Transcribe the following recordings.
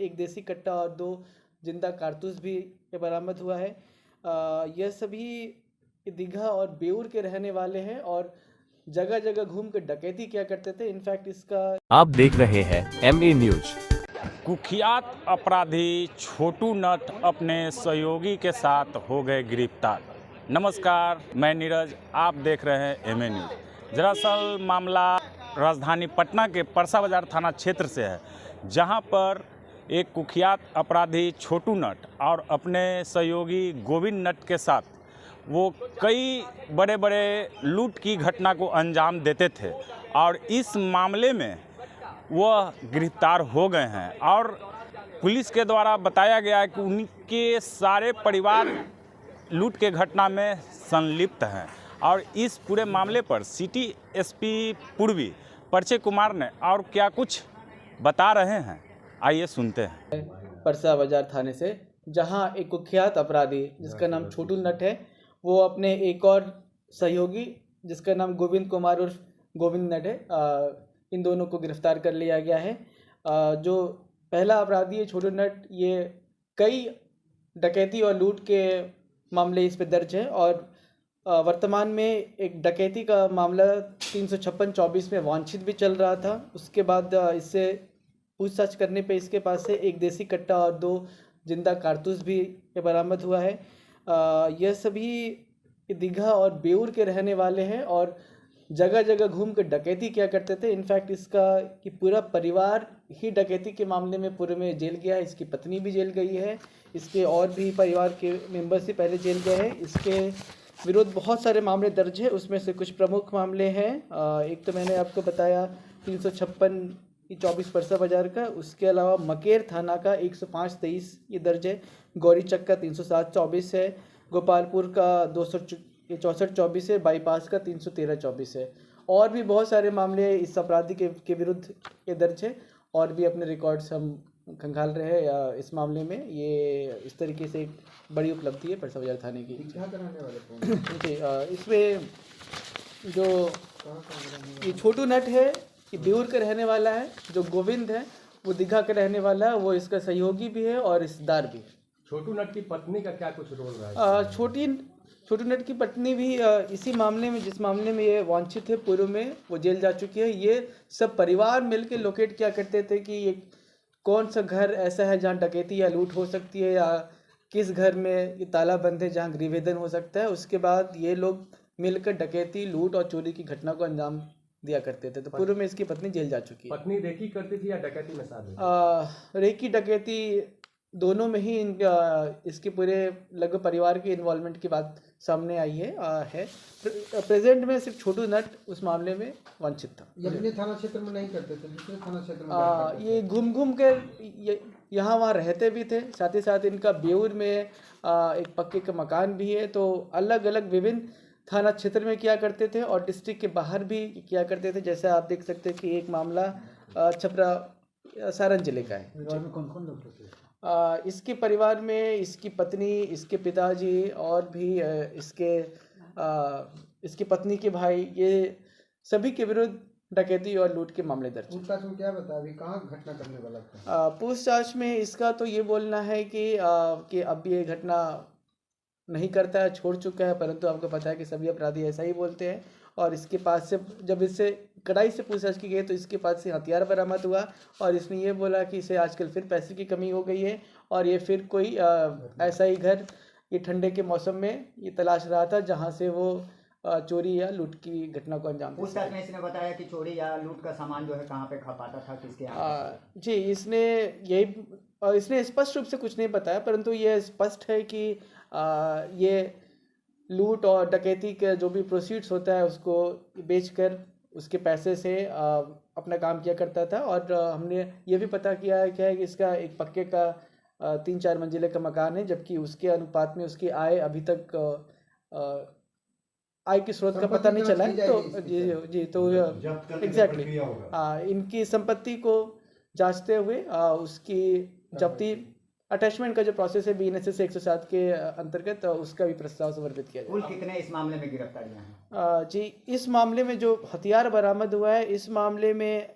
एक देसी कट्टा और 2 जिंदा कारतूस भी बरामद हुआ है। यह सभी दीघा और बेउर के रहने वाले हैं और जगह जगह घूम कर डकैती किया करते थे। इनफैक्ट इसका आप देख रहे हैं MA न्यूज। कुख्यात अपराधी छोटू नट अपने सहयोगी के साथ हो गए गिरफ्तार। नमस्कार, मैं नीरज, आप देख रहे हैं MA न्यूज। दरअसल मामला राजधानी पटना के परसा बाजार थाना क्षेत्र से है, जहां पर एक कुख्यात अपराधी छोटू नट और अपने सहयोगी गोविंद नट के साथ वो कई बड़े बड़े लूट की घटना को अंजाम देते थे और इस मामले में वह गिरफ्तार हो गए हैं और पुलिस के द्वारा बताया गया है कि उनके सारे परिवार लूट के घटना में संलिप्त हैं। और इस पूरे मामले पर सिटी SP पूर्वी परिचय कुमार ने और क्या कुछ बता रहे हैं, आइए सुनते हैं। परसा बाजार थाने से, जहां एक कुख्यात अपराधी जिसका नाम छोटू नट है, वो अपने एक और सहयोगी जिसका नाम गोविंद कुमार उर्फ गोविंद नट है, इन दोनों को गिरफ्तार कर लिया गया है। जो पहला अपराधी है छोटू नट, ये कई डकैती और लूट के मामले इस पे दर्ज है और वर्तमान में एक डकैती का मामला 356-24 में वांछित भी चल रहा था। उसके बाद इससे पूछताछ करने पे इसके पास से एक देसी कट्टा और 2 जिंदा कारतूस भी बरामद हुआ है। यह सभी दीघा और बेउर के रहने वाले हैं और जगह जगह घूम कर डकैती किया करते थे। इनफैक्ट इसका कि पूरा परिवार ही डकैती के मामले में पूरे में जेल गया है। इसकी पत्नी भी जेल गई है, इसके और भी परिवार के मेंबर्स ही पहले जेल गए हैं। इसके विरुद्ध बहुत सारे मामले दर्ज है, उसमें से कुछ प्रमुख मामले हैं। एक तो मैंने आपको बताया 356-24 परसा बाजार का, उसके अलावा मकेर थाना का 105-23 ये दर्ज है, गौरीचक का 307-24 है, गोपालपुर का 264-24 है, बाईपास का 313-24 है। और भी बहुत सारे मामले इस अपराधी के विरुद्ध ये दर्ज है और भी अपने रिकॉर्ड्स हम खंगाल रहे हैं इस मामले में। ये इस तरीके से एक बड़ी उपलब्धि है परसा बाजार थाने की। इसमें जो ये छोटू नट है, ये बेउर का रहने वाला है। जो गोविंद है वो दीघा का रहने वाला है, वो इसका सहयोगी भी है और रिश्तेदार भी है। छोटू नट की पत्नी का क्या कुछ रोल रहा है? छोटू नट की पत्नी भी इसी मामले में, जिस मामले में ये वांछित है, पूर्व में वो जेल जा चुकी है। ये सब परिवार मिलकर लोकेट क्या करते थे कि ये कौन सा घर ऐसा है जहाँ डकैती या लूट हो सकती है, या किस घर में ये ताला बंद है जहाँ गृहभेदन हो सकता है। उसके बाद ये लोग मिलकर डकैती, लूट और चोरी की घटना को अंजाम दिया करते थे। तो पूर्व में इसकी पत्नी जेल जा चुकी है। पत्नी रेकी करती थी या डकैती में शामिल? रेकी डकैती दोनों में ही इसके पूरे लगभग परिवार के इन्वॉल्वमेंट की बात सामने आई है। प्रेजेंट में सिर्फ छोटू नट उस मामले में वांछित था। अपने थाना क्षेत्र में नहीं करते थे, दूसरे थाना क्षेत्र में ये घूम घूम कर यहाँ वहाँ रहते भी थे। साथ ही साथ इनका बेउर में एक पक्के का मकान भी है। तो अलग अलग विभिन्न थाना क्षेत्र में किया करते थे और डिस्ट्रिक्ट के बाहर भी किया करते थे। जैसे आप देख सकते हैं कि एक मामला छपरा सारण जिले का है। कौन कौन लोग थे? इसके परिवार में इसकी पत्नी, इसके पिताजी और भी इसकी पत्नी के भाई, ये सभी के विरुद्ध डकैती और लूट के मामले दर्ज। पूछताछ में क्या बताया, अभी कहाँ घटना करने वाला था? पूछताछ में इसका तो ये बोलना है कि अब ये घटना नहीं करता है, छोड़ चुका है। परंतु आपको पता है कि सभी अपराधी ऐसा ही बोलते हैं। और इसके पास से जब इससे कड़ाई से पूछताछ की गई तो इसके पास से हथियार बरामद हुआ और इसने ये बोला कि इसे आजकल फिर पैसे की कमी हो गई है और ये फिर कोई ऐसा ही घर ये ठंडे के मौसम में ये तलाश रहा था जहाँ से वो चोरी या लूट की घटना को अंजाम दे। पूछताछ में इसने बताया कि चोरी या लूट का सामान जो है कहाँ पे खपाता था, किसके यहाँ? जी, इसने स्पष्ट रूप से कुछ नहीं बताया, परंतु ये स्पष्ट है कि ये लूट और डकैती का जो भी प्रोसीड्स होता है उसको बेचकर उसके पैसे से अपना काम किया करता था। और हमने ये भी पता किया है कि इसका एक पक्के का 3-4 मंजिले का मकान है, जबकि उसके अनुपात में उसकी आय अभी तक आय के स्रोत का पता नहीं चला है। तो जी तो एग्जैक्टली इनकी संपत्ति को जांचते हुए उसकी जब्ती अटैचमेंट का जो प्रोसेस है BNSS 107 के अंतर्गत उसका भी प्रस्ताव समर्पित किया कुल कितने इस मामले में गिरफ्तारियां हैं? जी, इस मामले में जो हथियार बरामद हुआ है, इस मामले में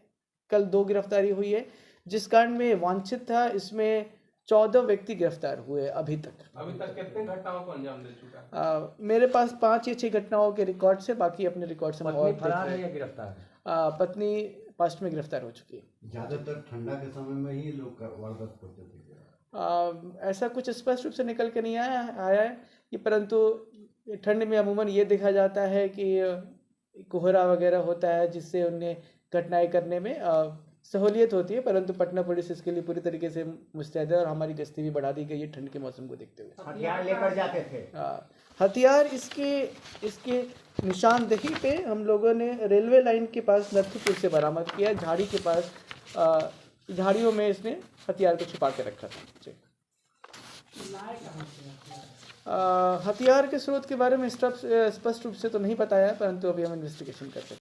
कल 2 गिरफ्तारी हुई है, जिस कांड में वांछित था, इसमें 14 व्यक्ति गिरफ्तार हुए अभी तक। अभी तक कितने घटनाओं को अंजाम दे चुका है? मेरे पास 5 या 6 घटनाओं के रिकॉर्ड से, बाकी अपने रिकॉर्ड से हम और पत्नी देख फरार रहे है हैं। या गिरफ्तार है? पत्नी पास्ट में गिरफ्तार हो चुकी है। ज्यादातर ठंडा के समय में ही लोग वारदात करते थे। ऐसा कुछ स्पष्ट रूप से निकल के नहीं आया है कि, परंतु ठंड में अमूमन ये देखा जाता है कि कोहरा वगैरह होता है, जिससे उन्हें घटनाएं करने में सहूलियत होती है। परंतु पटना पुलिस इसके लिए पूरी तरीके से मुस्तैद है और हमारी गश्ती भी बढ़ा दी गई है ठंड के मौसम को देखते हुए। हथियार लेकर जाते थे? हथियार इसके निशानदेही पे हम लोगों ने रेलवे लाइन के पास नरथीपुर से बरामद किया। झाड़ी के पास झाड़ियों में इसने हथियार को छुपा के रखा था जी। हथियार के स्रोत के बारे में स्पष्ट रूप से तो नहीं बताया, परंतु अभी हम इन्वेस्टिगेशन करते हैं।